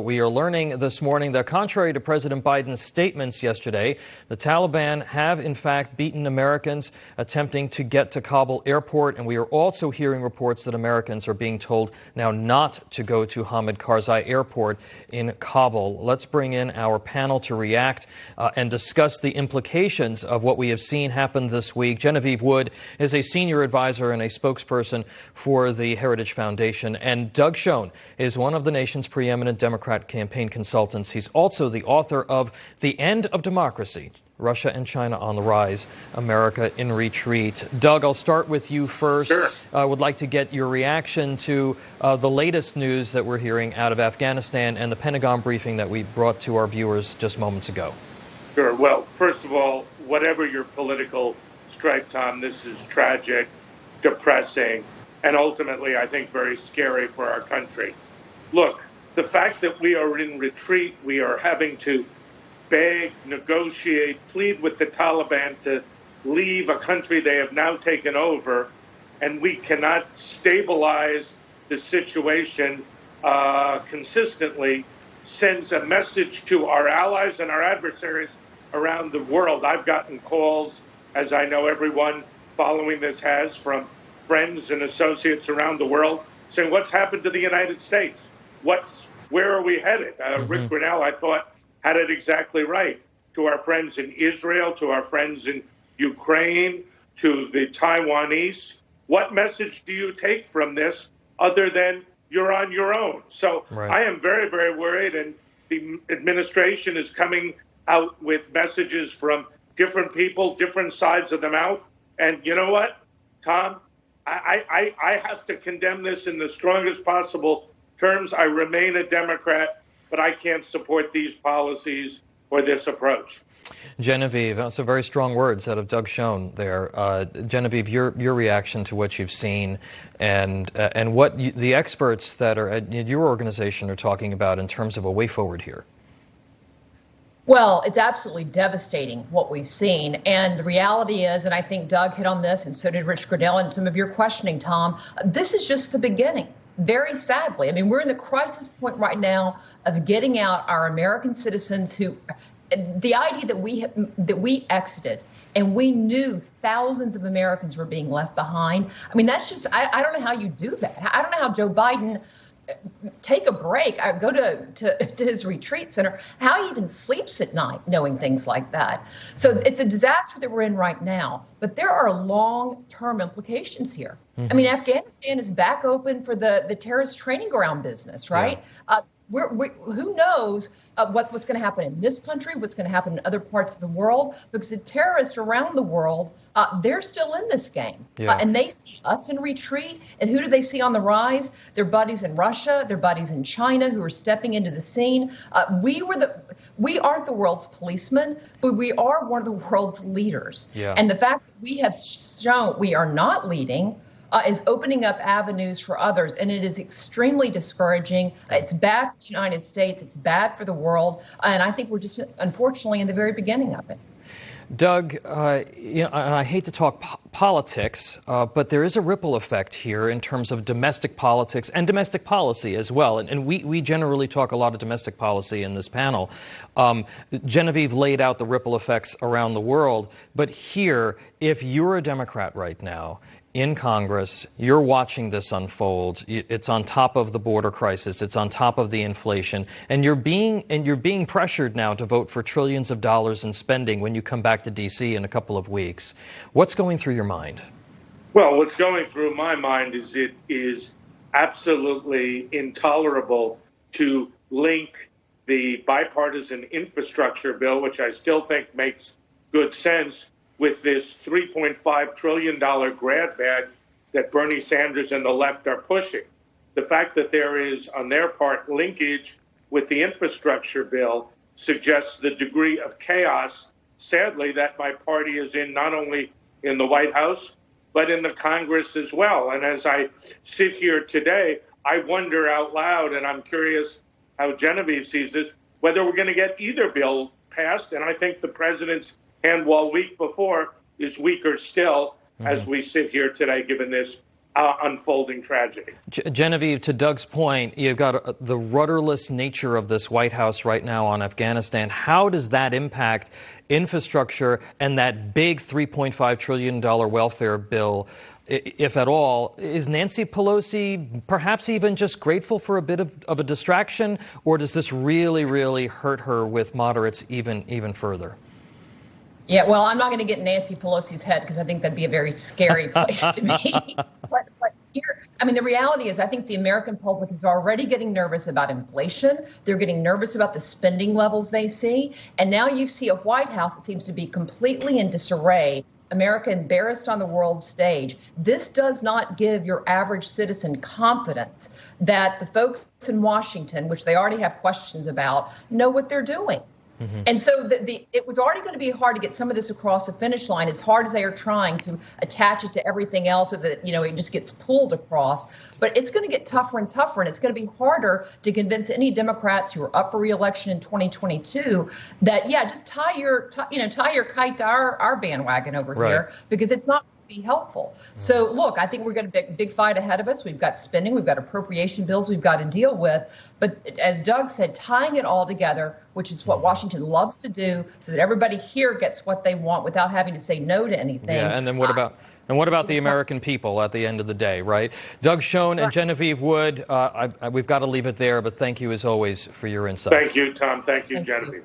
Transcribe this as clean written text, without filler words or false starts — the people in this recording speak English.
We are learning this morning that contrary to President Biden's statements yesterday, the Taliban have in fact beaten Americans attempting to get to Kabul airport. And we are also hearing reports that Americans are being told now not to go to Hamid Karzai Airport in Kabul. Let's bring in our panel to react and discuss the implications of what we have seen happen this week. Genevieve Wood is a senior advisor and a spokesperson for the Heritage Foundation. And Doug Schoen is one of the nation's preeminent Democrat campaign consultants. He's also the author of The End of Democracy, Russia and China on the Rise, America in Retreat. Doug, I'll start with you first. Sure. I would like to get your reaction to the latest news that we're hearing out of Afghanistan and the Pentagon briefing that we brought to our viewers just moments ago. Sure. Well, first of all, whatever your political stripe, Tom, this is tragic, depressing, and ultimately, I think, very scary for our country. Look, the fact that we are in retreat, we are having to beg, negotiate, plead with the Taliban to leave a country they have now taken over, and we cannot stabilize the situation consistently, sends a message to our allies and our adversaries around the world. I've gotten calls, as I know everyone following this has, from friends and associates around the world saying, what's happened to the United States? Where are we headed? Rick Grinnell, I thought, had it exactly right. To our friends in Israel, to our friends in Ukraine, to the Taiwanese, what message do you take from this other than you're on your own? So right. I am very, very worried, and the administration is coming out with messages from different people, different sides of the mouth. And you know what, Tom? I have to condemn this in the strongest possible terms. I remain a Democrat, but I can't support these policies or this approach. Genevieve, that's some very strong words out of Doug Schoen there. Genevieve, your reaction to what you've seen and what the experts that are at your organization are talking about in terms of a way forward here. Well, it's absolutely devastating what we've seen. And the reality is, and I think Doug hit on this, and so did Rich Grinnell and some of your questioning, Tom, this is just the beginning. Very sadly. I mean, we're in the crisis point right now of getting out our American citizens who, the idea that we exited and we knew thousands of Americans were being left behind. I mean, that's just, I don't know how you do that. I don't know how Joe Biden take a break, go to his retreat center, how he even sleeps at night knowing things like that. So it's a disaster that we're in right now, but there are long-term implications here. I mean, Afghanistan is back open for the terrorist training ground business, right? Yeah. Who knows what's going to happen in this country, what's going to happen in other parts of the world, because the terrorists around the world, they're still in this game. Yeah. And they see us in retreat. And who do they see on the rise? Their buddies in Russia, their buddies in China who are stepping into the scene. We aren't the world's policemen, but we are one of the world's leaders. Yeah. And the fact that we have shown we are not leading is opening up avenues for others, and it is extremely discouraging. It's bad for the United States. It's bad for the world, and I think we're just, unfortunately, in the very beginning of it. Doug, I hate to talk politics, but there is a ripple effect here in terms of domestic politics and domestic policy as well. And we generally talk a lot of domestic policy in this panel. Genevieve laid out the ripple effects around the world. But here, if you're a Democrat right now, in Congress, you're watching this unfold. It's on top of the border crisis. It's on top of the inflation, and you're being pressured now to vote for trillions of dollars in spending when you come back to D.C. in a couple of weeks. What's going through your mind? Well, what's going through my mind is it is absolutely intolerable to link the bipartisan infrastructure bill, which I still think makes good sense, with this $3.5 trillion grab bag that Bernie Sanders and the left are pushing. The fact that there is, on their part, linkage with the infrastructure bill suggests the degree of chaos, sadly, that my party is in, not only in the White House, but in the Congress as well. And as I sit here today, I wonder out loud, and I'm curious how Genevieve sees this, whether we're going to get either bill passed. And I think the president's hand, while weak before, is weaker still as we sit here today, given this unfolding tragedy. Genevieve, to Doug's point, you've got the rudderless nature of this White House right now on Afghanistan. How does that impact infrastructure and that big $3.5 trillion welfare bill, if at all? Is Nancy Pelosi perhaps even just grateful for a bit of a distraction, or does this really, really hurt her with moderates even further? Yeah, well, I'm not going to get in Nancy Pelosi's head because I think that'd be a very scary place to be. But here, I mean, the reality is I think the American public is already getting nervous about inflation. They're getting nervous about the spending levels they see. And now you see a White House that seems to be completely in disarray. America embarrassed on the world stage. This does not give your average citizen confidence that the folks in Washington, which they already have questions about, know what they're doing. Mm-hmm. And so it was already going to be hard to get some of this across the finish line, as hard as they are trying to attach it to everything else so that, it just gets pulled across. But it's going to get tougher and tougher, and it's going to be harder to convince any Democrats who are up for re-election in 2022 that, just tie your kite to our bandwagon over here, because it's not be helpful. So look, I think we're going to be a big fight ahead of us. We've got spending, we've got appropriation bills we've got to deal with. But as Doug said, tying it all together, which is what Washington loves to do, so that everybody here gets what they want without having to say no to anything. Yeah, and then what about the American people at the end of the day, right? Doug Schoen and Genevieve Wood, we've got to leave it there, but thank you as always for your insights. Thank you, Tom. Thank you, Genevieve.